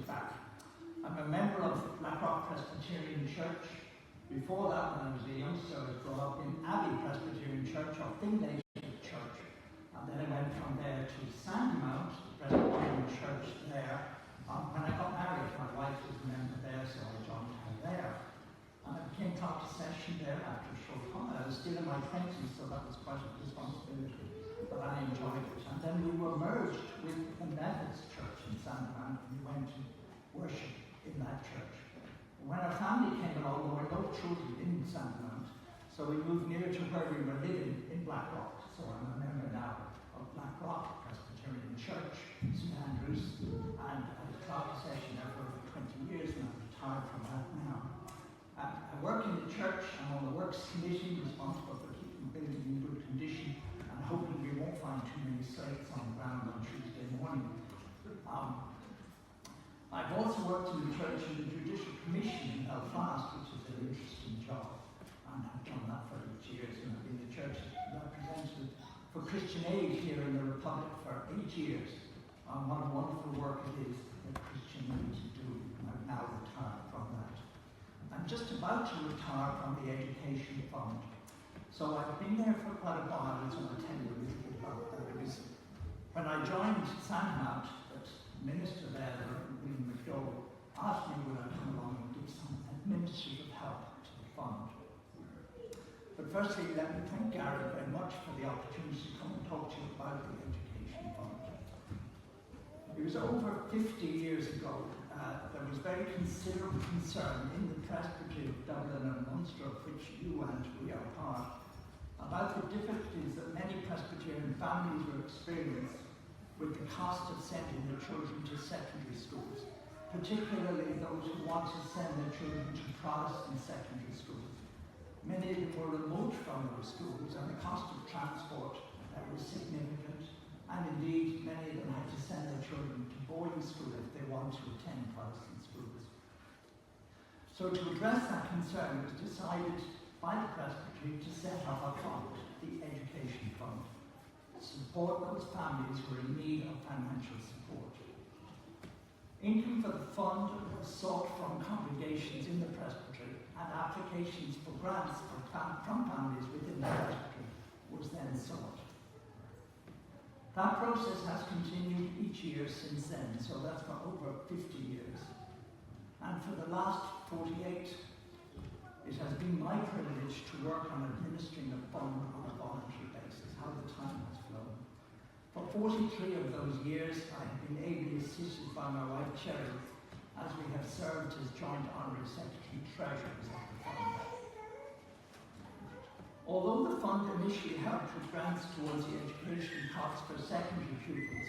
back. I'm a member of Blackrock Presbyterian Church. Before that, when I was a youngster, I was brought up in Abbey Presbyterian Church, or Finlay Church. And then I went from there to Sandymount, the Presbyterian Church there. When I got married, my wife was a member there, so I joined her there. And I became part of session there after a short time. I was still in my 20s, so that was quite a responsibility, but I enjoyed it. And then we were merged with the Methodist Church in Sandymount, and we went to worship in that church. When our family came along, there were no children in Sandymount, so we moved near to where we were living in Blackrock. So I'm a member now of Blackrock Presbyterian Church, St Andrews, and I was part of session there for over 20 years, and I'm retired from that now. I work in the church. I'm on the Works Committee, responsible for keeping the building in good condition, and hoping we won't find too many slates on the ground on Tuesday morning. I've also worked in the church in the Judicial Commission in Belfast, which is an interesting job, and I've done that for 8 years, and I've been the church representative for Christian Aid here in the Republic for 8 years. What a wonderful work it is that Christian Aid do. I'm now retired from that. I'm just about to retire from the Education Fund. So I've been there for quite a while, so I'll tell you a little bit about that. When I joined Sandymount, the minister there, William McDowell, asked me would I come along and give some administrative help to the fund. But firstly, let me thank Gary very much for the opportunity to come and talk to you about the Education Fund. It was over 50 years ago. There was very considerable concern in the Presbytery of Dublin and Munster, of which you and we are part, about the difficulties that many Presbyterian families were experiencing with the cost of sending their children to secondary schools, particularly those who want to send their children to Protestant secondary schools. Many of them were remote from those schools, and the cost of transport was significant, and indeed many of them had to send their children to boarding school if they want to attend Protestant schools. So to address that concern, it was decided by the Presbytery to set up a fund, the Education Fund, support those families who are in need of financial support. Income for the fund was sought from congregations in the Presbytery, and applications for grants from families within the Presbytery was then sought. That process has continued each year since then, so that's for over 50 years. And for the last 48, it has been my privilege to work on administering the fund on a voluntary basis. How the time has flown. For 43 of those years, I have been ably assisted by my wife, Cherry, as we have served as joint honorary secretary treasurers of the fund. Although the fund initially helped with grants towards the education costs for secondary pupils,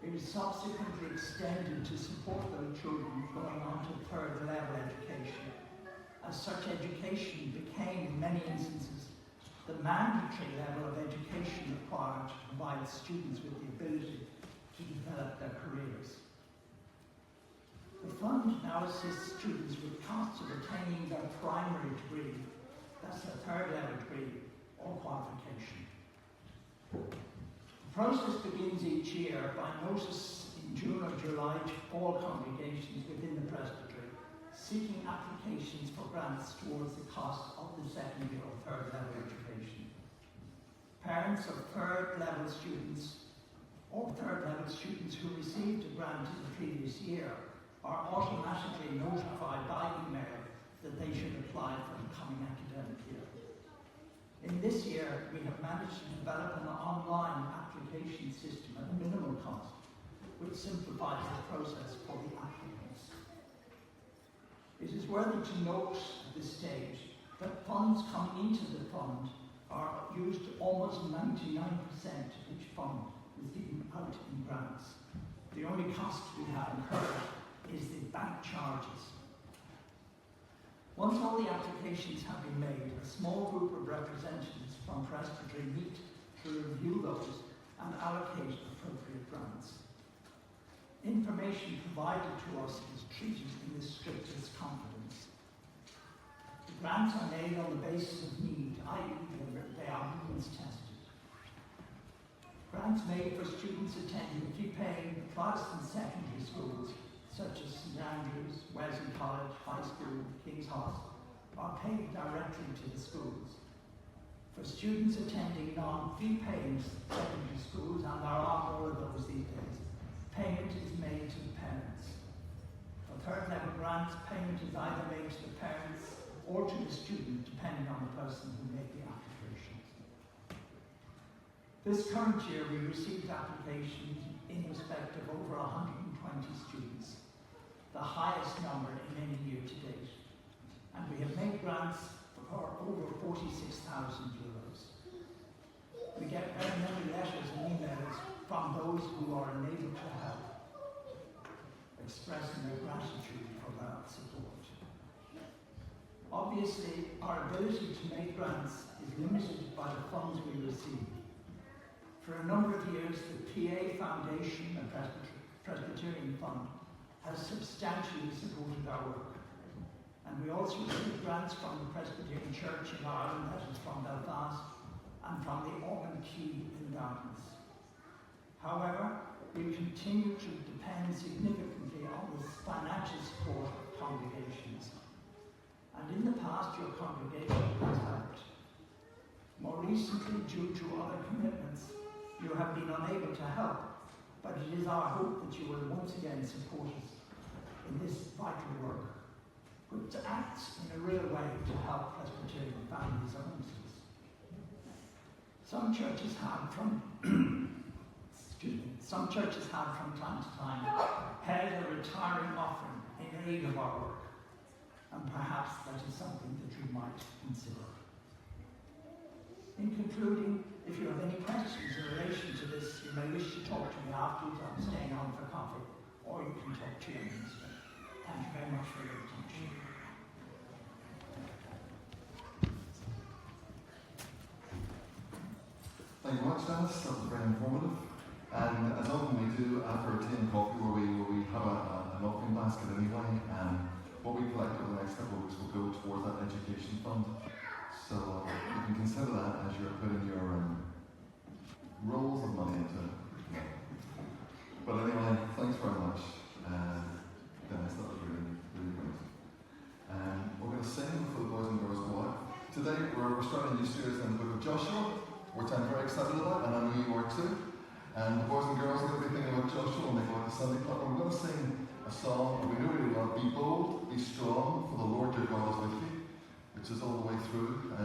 it was subsequently extended to support those children going on to further level education, as such education became, in many instances, the mandatory level of education required to provide students with the ability to develop their careers. The fund now assists students with costs of attaining their primary degree, that's their third level degree, or qualification. The process begins each year by notice in June or July to all congregations within the Presbytery seeking applications for grants towards the cost of the secondary or third level education. Parents of third level students or third level students who received a grant in the previous year are automatically notified by email that they should apply for the coming academic year. In this year, we have managed to develop an online application system at minimal cost, which simplifies the process for the applicants. It is worthy to note at this stage that funds coming into the fund are used almost 99% of each fund is given out in grants. The only cost we have incurred is the bank charges. Once all the applications have been made, a small group of representatives from Presbytery meet to review those and allocate appropriate grants. Information provided to us is treated in the strictest confidence. The grants are made on the basis of need, i.e. they are means tested. Grants made for students attending fee-paying Protestant secondary schools, such as St Andrews, Wesley College, High School, King's House, are paid directly to the schools. For students attending non-fee paying secondary schools, and there are more of those these days, payment is made to the parents. For third level grants, payment is either made to the parents or to the student, depending on the person who made the applications. This current year, we received applications in respect of over 120 students, the highest number in any year to date. And we have made grants for over 46,000 euros. We get very many letters and emails from those who are unable to help, expressing their gratitude for that support. Obviously, our ability to make grants is limited by the funds we receive. For a number of years, the PA Foundation and Presbyterian Fund has substantially supported our work. And we also receive grants from the Presbyterian Church in Ireland, that is from Belfast, and from the Ormond Key in Gardens. However, we continue to depend significantly on the financial support of congregations. And in the past, your congregation has helped. More recently, due to other commitments, you have been unable to help, but it is our hope that you will once again support us in this vital work, which acts in a real way to help Presbyterian families and homes. Some churches have from time to time held a retiring offering in aid of our work, and perhaps that is something that you might consider. In concluding, if you have any questions in relation to this, you may wish to talk to me afterwards. I'm staying on for coffee, or you can talk to your minister. Thank you very much for your attention. Thank you much, Dennis. That was very informative. And as often we do after a tea and coffee, where we have an offering basket anyway, what we collect over the next couple of weeks will go towards that education fund. So you can consider that as you're putting your rolls of money into it. But anyway, thanks very much, Dennis. That was really, really great. We're going to sing before the boys and girls go out. Today we're starting a new series in the book of Joshua, which I'm very excited about, and I know you are too. And the boys and girls are going to be thinking about Joshua when they go out to Sunday club. And we're going to sing a song that we know really well: "Be bold, be strong, for the Lord your God is with you," which is all the way through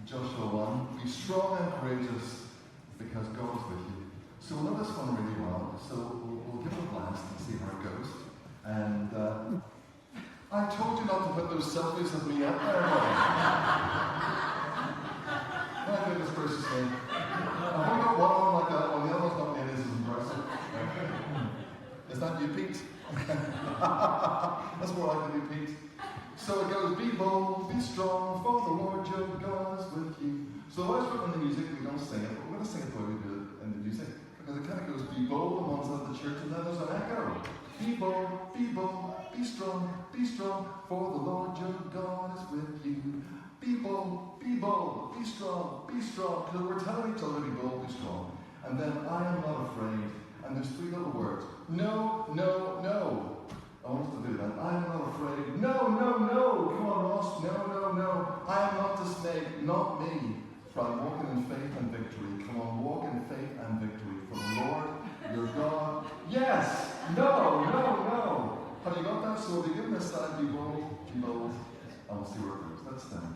Joshua 1. Be strong and courageous, because God is with you. So we'll know this one really well. So we'll give it a blast and see how it goes. And I told you not to put those selfies of me up there. My goodness gracious me. I've only got one on like that one, the other one's not nearly as impressive. Is that you, Pete? That's more like the new Pete. So it goes: be bold, be strong, for the Lord your God is with you. So the words written in the music, we don't sing it, but we're going to sing it the way we do it in the music. Because it kind of goes: be bold on one side of the church, and then there's an echo. Be bold, be strong, for the Lord your God is with you. Be bold, be strong, because we're telling each other to be bold, be strong. And then I am not afraid. And there's three little words. No, no, no. I want us to do that. I am not afraid. No, no, no. Come on, Ross. No, no, no. I am not dismayed. Not me. For I'm walking in faith and victory. Come on, walk in faith and victory. For the Lord, your God. Yes. No, no, no. Have you got that? So we'll be given this side. Be bold. And we'll see where it goes. Let's stand.